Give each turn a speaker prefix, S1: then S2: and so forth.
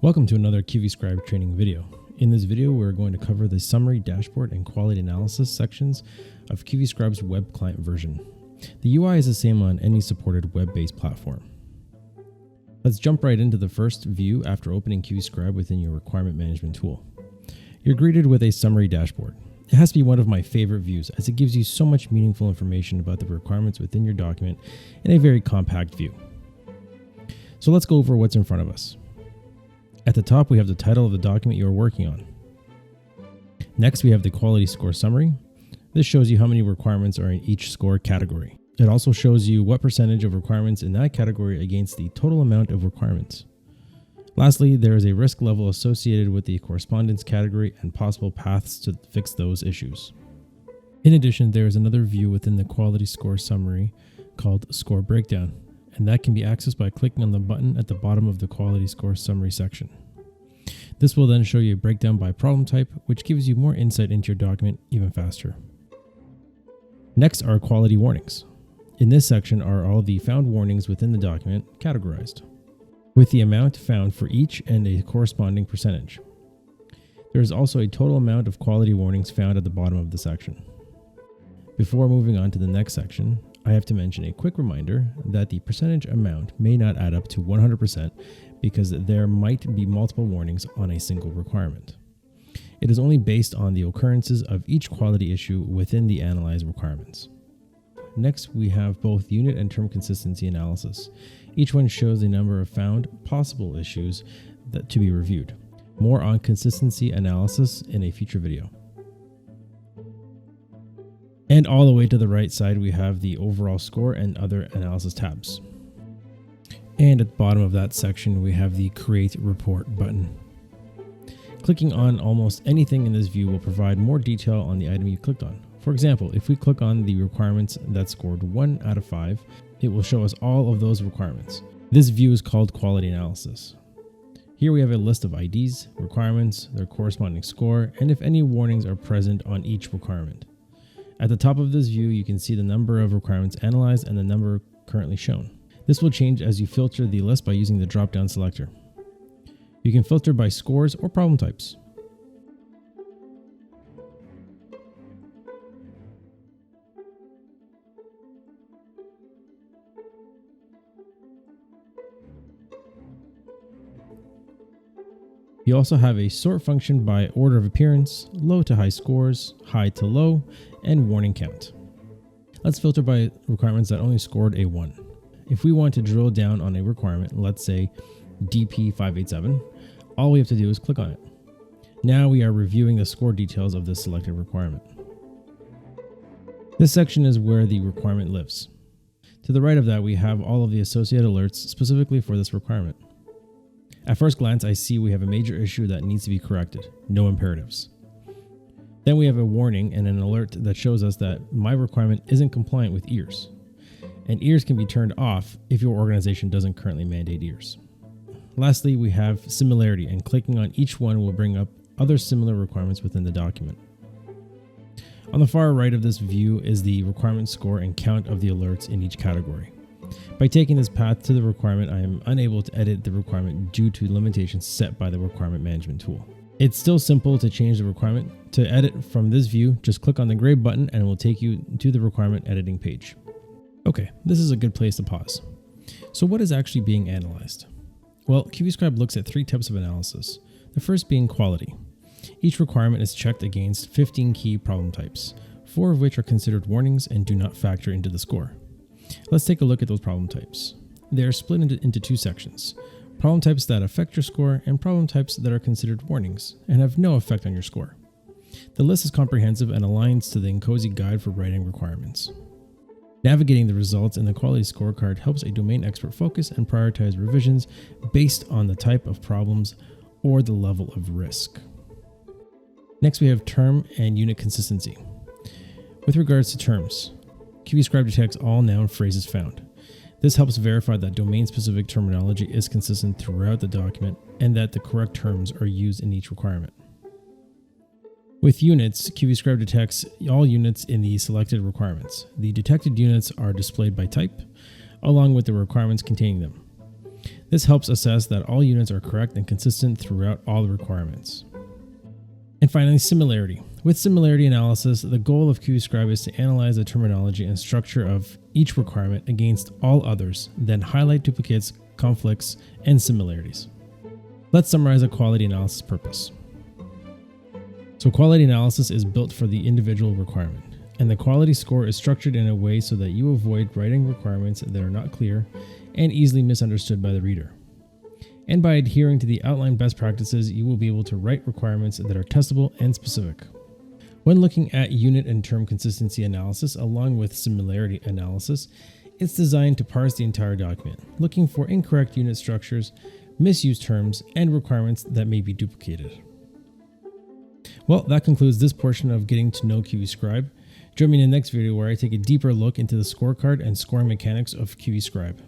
S1: Welcome to another QVscribe training video. In this video, we're going to cover the summary, dashboard, and quality analysis sections of QVscribe's web client version. The UI is the same on any supported web-based platform. Let's jump right into the first view after opening QVscribe within your requirement management tool. You're greeted with a summary dashboard. It has to be one of my favorite views as it gives you so much meaningful information about the requirements within your document in a very compact view. So let's go over what's in front of us. At the top, we have the title of the document you are working on. Next, we have the quality score summary. This shows you how many requirements are in each score category. It also shows you what percentage of requirements in that category against the total amount of requirements. Lastly, there is a risk level associated with the correspondence category and possible paths to fix those issues. In addition, there is another view within the quality score summary called Score Breakdown, and that can be accessed by clicking on the button at the bottom of the quality score summary section. This will then show you a breakdown by problem type, which gives you more insight into your document even faster. Next are quality warnings. In this section are all the found warnings within the document categorized, with the amount found for each and a corresponding percentage. There is also a total amount of quality warnings found at the bottom of the section. Before moving on to the next section, I have to mention a quick reminder that the percentage amount may not add up to 100% because there might be multiple warnings on a single requirement. It is only based on the occurrences of each quality issue within the analyzed requirements. Next, we have both unit and term consistency analysis. Each one shows the number of found possible issues to be reviewed. More on consistency analysis in a future video. And all the way to the right side, we have the overall score and other analysis tabs. And at the bottom of that section, we have the Create Report button. Clicking on almost anything in this view will provide more detail on the item you clicked on. For example, if we click on the requirements that scored 1 out of 5, it will show us all of those requirements. This view is called Quality Analysis. Here we have a list of IDs, requirements, their corresponding score, and if any warnings are present on each requirement. At the top of this view, you can see the number of requirements analyzed and the number currently shown. This will change as you filter the list by using the drop-down selector. You can filter by scores or problem types. You also have a sort function by order of appearance, low to high scores, high to low, and warning count. Let's filter by requirements that only scored a 1. If we want to drill down on a requirement, let's say DP587, all we have to do is click on it. Now we are reviewing the score details of this selected requirement. This section is where the requirement lives. To the right of that, we have all of the associated alerts specifically for this requirement. At first glance, I see we have a major issue that needs to be corrected, no imperatives. Then we have a warning and an alert that shows us that my requirement isn't compliant with ears. And ears can be turned off if your organization doesn't currently mandate ears. Lastly, we have similarity, and clicking on each one will bring up other similar requirements within the document. On the far right of this view is the requirement score and count of the alerts in each category. By taking this path to the requirement, I am unable to edit the requirement due to limitations set by the requirement management tool. It's still simple to change the requirement. To edit from this view, just click on the gray button and it will take you to the requirement editing page. Okay, this is a good place to pause. So what is actually being analyzed? Well, QVscribe looks at 3 types of analysis. The first being quality. Each requirement is checked against 15 key problem types, 4 of which are considered warnings and do not factor into the score. Let's take a look at those problem types. They are split into 2 sections. Problem types that affect your score and problem types that are considered warnings and have no effect on your score. The list is comprehensive and aligns to the Incozy guide for writing requirements. Navigating the results in the quality scorecard helps a domain expert focus and prioritize revisions based on the type of problems or the level of risk. Next, we have term and unit consistency. With regards to terms, QVscribe detects all noun phrases found. This helps verify that domain-specific terminology is consistent throughout the document and that the correct terms are used in each requirement. With units, QVscribe detects all units in the selected requirements. The detected units are displayed by type, along with the requirements containing them. This helps assess that all units are correct and consistent throughout all the requirements. And finally, similarity. With similarity analysis, the goal of QVscribe is to analyze the terminology and structure of each requirement against all others, then highlight duplicates, conflicts, and similarities. Let's summarize a quality analysis purpose. So quality analysis is built for the individual requirement, and the quality score is structured in a way so that you avoid writing requirements that are not clear and easily misunderstood by the reader. And by adhering to the outlined best practices, you will be able to write requirements that are testable and specific. When looking at unit and term consistency analysis along with similarity analysis, it's designed to parse the entire document, looking for incorrect unit structures, misused terms, and requirements that may be duplicated. Well, that concludes this portion of getting to know QVscribe. Join me in the next video where I take a deeper look into the scorecard and scoring mechanics of QVscribe.